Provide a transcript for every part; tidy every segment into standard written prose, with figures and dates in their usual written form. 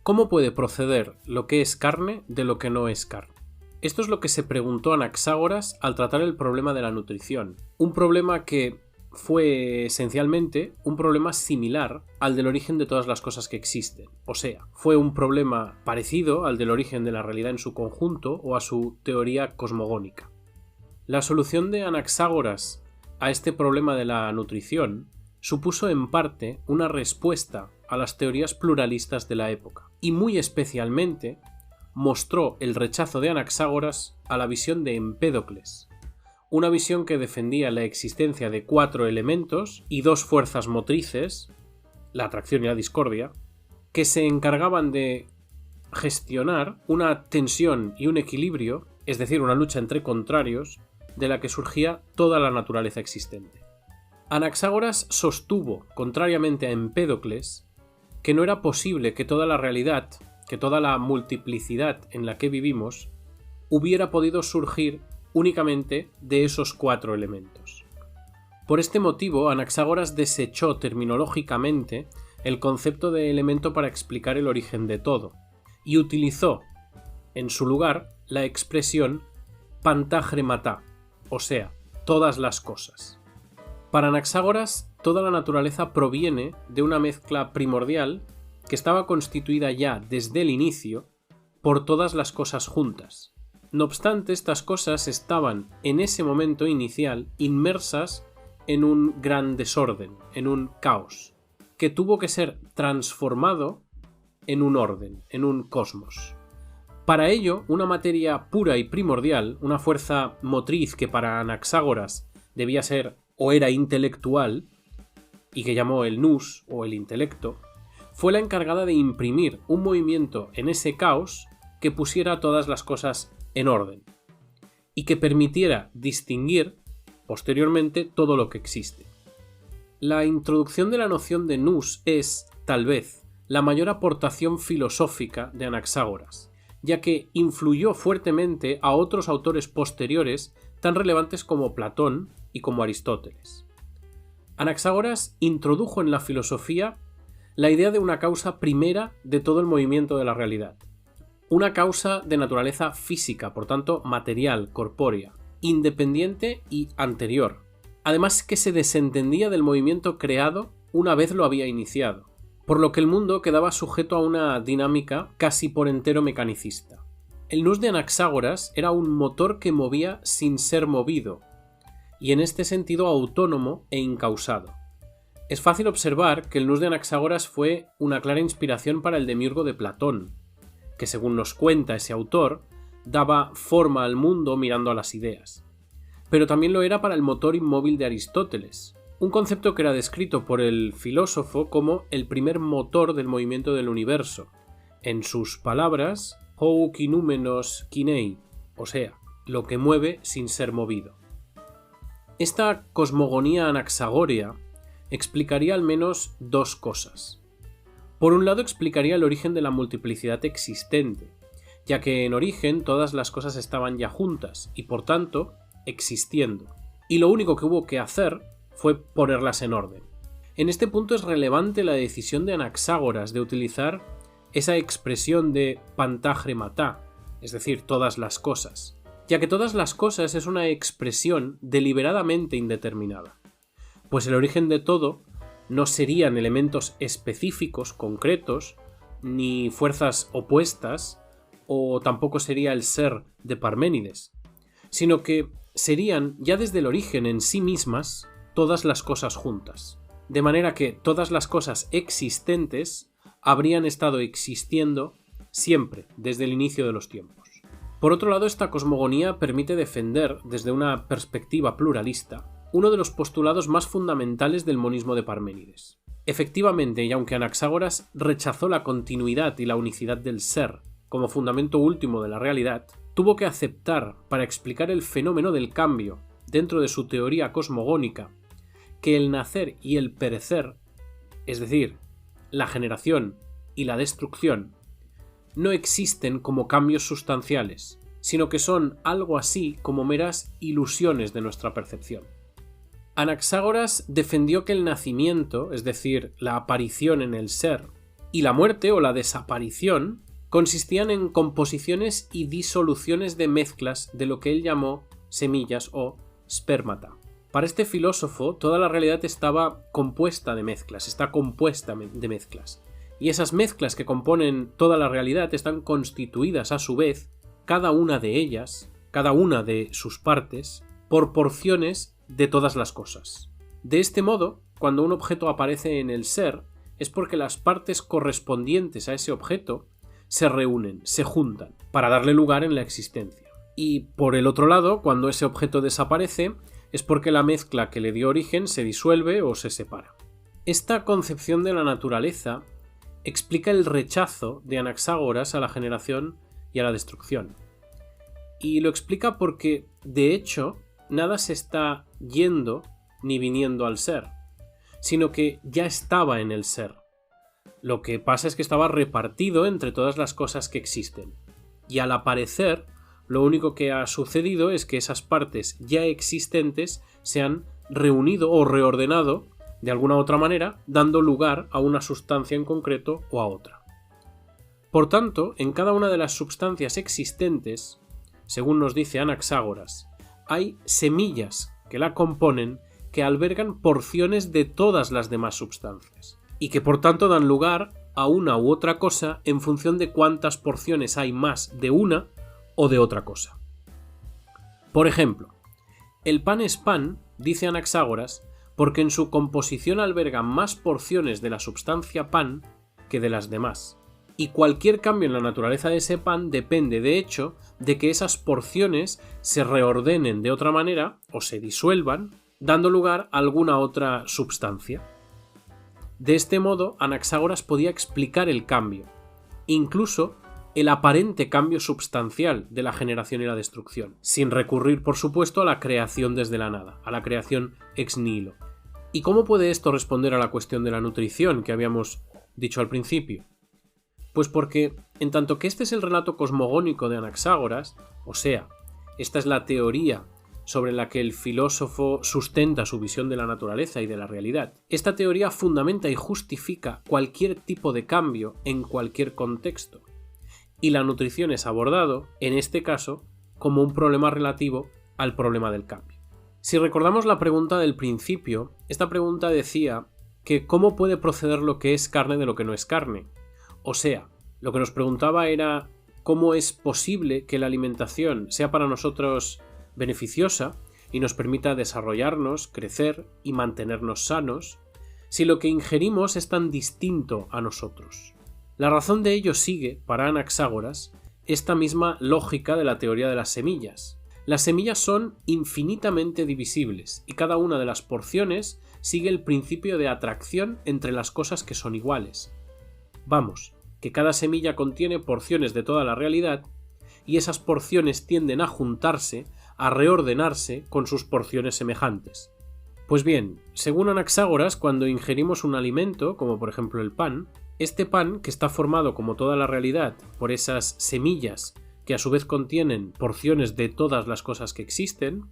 ¿Cómo puede proceder lo que es carne de lo que no es carne? Esto es lo que se preguntó Anaxágoras al tratar el problema de la nutrición. Un problema que fue esencialmente un problema similar al del origen de todas las cosas que existen. O sea, fue un problema parecido al del origen de la realidad en su conjunto o a su teoría cosmogónica. La solución de Anaxágoras a este problema de la nutrición supuso en parte una respuesta a las teorías pluralistas de la época, y muy especialmente mostró el rechazo de Anaxágoras a la visión de Empédocles, una visión que defendía la existencia de 4 elementos y 2 fuerzas motrices, la atracción y la discordia, que se encargaban de gestionar una tensión y un equilibrio, es decir, una lucha entre contrarios, de la que surgía toda la naturaleza existente. Anaxágoras sostuvo, contrariamente a Empédocles, que no era posible que toda la realidad, que toda la multiplicidad en la que vivimos, hubiera podido surgir únicamente de esos 4 elementos. Por este motivo, Anaxágoras desechó terminológicamente el concepto de elemento para explicar el origen de todo, y utilizó, en su lugar, la expresión pantagrematá, o sea, todas las cosas. Para Anaxágoras, toda la naturaleza proviene de una mezcla primordial que estaba constituida ya desde el inicio por todas las cosas juntas. No obstante, estas cosas estaban en ese momento inicial inmersas en un gran desorden, en un caos, que tuvo que ser transformado en un orden, en un cosmos. Para ello, una materia pura y primordial, una fuerza motriz que para Anaxágoras debía ser o era intelectual, y que llamó el nous o el intelecto, fue la encargada de imprimir un movimiento en ese caos que pusiera todas las cosas en orden y que permitiera distinguir posteriormente todo lo que existe. La introducción de la noción de nous es, tal vez, la mayor aportación filosófica de Anaxágoras, ya que influyó fuertemente a otros autores posteriores tan relevantes como Platón y como Aristóteles. Anaxágoras introdujo en la filosofía la idea de una causa primera de todo el movimiento de la realidad. Una causa de naturaleza física, por tanto material, corpórea, independiente y anterior. Además que se desentendía del movimiento creado una vez lo había iniciado, por lo que el mundo quedaba sujeto a una dinámica casi por entero mecanicista. El nous de Anaxágoras era un motor que movía sin ser movido, y en este sentido autónomo e incausado. Es fácil observar que el nous de Anaxágoras fue una clara inspiración para el demiurgo de Platón, que según nos cuenta ese autor, daba forma al mundo mirando a las ideas. Pero también lo era para el motor inmóvil de Aristóteles, un concepto que era descrito por el filósofo como el primer motor del movimiento del universo, en sus palabras, hou kinúmenos kinei, o sea, lo que mueve sin ser movido. Esta cosmogonía anaxagórea explicaría al menos 2 cosas. Por un lado, explicaría el origen de la multiplicidad existente, ya que en origen todas las cosas estaban ya juntas y por tanto existiendo, y lo único que hubo que hacer fue ponerlas en orden. En este punto es relevante la decisión de Anaxágoras de utilizar esa expresión de pantagrematá, es decir, todas las cosas, ya que todas las cosas es una expresión deliberadamente indeterminada, pues el origen de todo no serían elementos específicos, concretos, ni fuerzas opuestas, o tampoco sería el ser de Parménides, sino que serían, ya desde el origen en sí mismas, todas las cosas juntas. De manera que todas las cosas existentes habrían estado existiendo siempre, desde el inicio de los tiempos. Por otro lado, esta cosmogonía permite defender, desde una perspectiva pluralista, uno de los postulados más fundamentales del monismo de Parménides. Efectivamente, y aunque Anaxágoras rechazó la continuidad y la unicidad del ser como fundamento último de la realidad, tuvo que aceptar, para explicar el fenómeno del cambio dentro de su teoría cosmogónica, que el nacer y el perecer, es decir, la generación y la destrucción, no existen como cambios sustanciales, sino que son algo así como meras ilusiones de nuestra percepción. Anaxágoras defendió que el nacimiento, es decir, la aparición en el ser, Y la muerte o la desaparición consistían en composiciones y disoluciones de mezclas de lo que él llamó semillas o spermata. Para este filósofo, toda la realidad estaba compuesta de mezclas, está compuesta de mezclas. Y esas mezclas que componen toda la realidad están constituidas a su vez, cada una de ellas, cada una de sus partes, por porciones de todas las cosas. De este modo, cuando un objeto aparece en el ser, es porque las partes correspondientes a ese objeto se reúnen, se juntan, para darle lugar en la existencia. Y por el otro lado, cuando ese objeto desaparece, es porque la mezcla que le dio origen se disuelve o se separa. Esta concepción de la naturaleza explica el rechazo de Anaxágoras a la generación y a la destrucción. Y lo explica porque, de hecho, nada se está yendo ni viniendo al ser, sino que ya estaba en el ser. Lo que pasa es que estaba repartido entre todas las cosas que existen. Y al aparecer, lo único que ha sucedido es que esas partes ya existentes se han reunido o reordenado de alguna otra manera, dando lugar a una sustancia en concreto o a otra. Por tanto, en cada una de las sustancias existentes, según nos dice Anaxágoras, hay semillas que la componen que albergan porciones de todas las demás sustancias, y que por tanto dan lugar a una u otra cosa en función de cuántas porciones hay más de una o de otra cosa. Por ejemplo, el pan es pan, dice Anaxágoras, porque en su composición alberga más porciones de la substancia pan que de las demás. Y cualquier cambio en la naturaleza de ese pan depende, de hecho, de que esas porciones se reordenen de otra manera o se disuelvan, dando lugar a alguna otra substancia. De este modo, Anaxágoras podía explicar el cambio, incluso el aparente cambio substancial de la generación y la destrucción, sin recurrir, por supuesto, a la creación desde la nada, a la creación ex nihilo. ¿Y cómo puede esto responder a la cuestión de la nutrición que habíamos dicho al principio? Pues porque, en tanto que este es el relato cosmogónico de Anaxágoras, o sea, esta es la teoría sobre la que el filósofo sustenta su visión de la naturaleza y de la realidad, esta teoría fundamenta y justifica cualquier tipo de cambio en cualquier contexto. Y la nutrición es abordado, en este caso, como un problema relativo al problema del cambio. Si recordamos la pregunta del principio, esta pregunta decía que cómo puede proceder lo que es carne de lo que no es carne. O sea, lo que nos preguntaba era cómo es posible que la alimentación sea para nosotros beneficiosa y nos permita desarrollarnos, crecer y mantenernos sanos, si lo que ingerimos es tan distinto a nosotros. La razón de ello sigue, para Anaxágoras, esta misma lógica de la teoría de las semillas. Las semillas son infinitamente divisibles y cada una de las porciones sigue el principio de atracción entre las cosas que son iguales. Vamos, que cada semilla contiene porciones de toda la realidad y esas porciones tienden a juntarse, a reordenarse con sus porciones semejantes. Pues bien, según Anaxágoras, cuando ingerimos un alimento, como por ejemplo el pan, este pan, que está formado como toda la realidad por esas semillas que a su vez contienen porciones de todas las cosas que existen,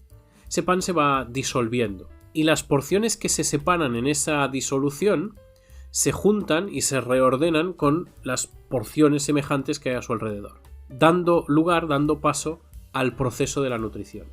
ese pan se va disolviendo. Y las porciones que se separan en esa disolución se juntan y se reordenan con las porciones semejantes que hay a su alrededor, dando paso al proceso de la nutrición.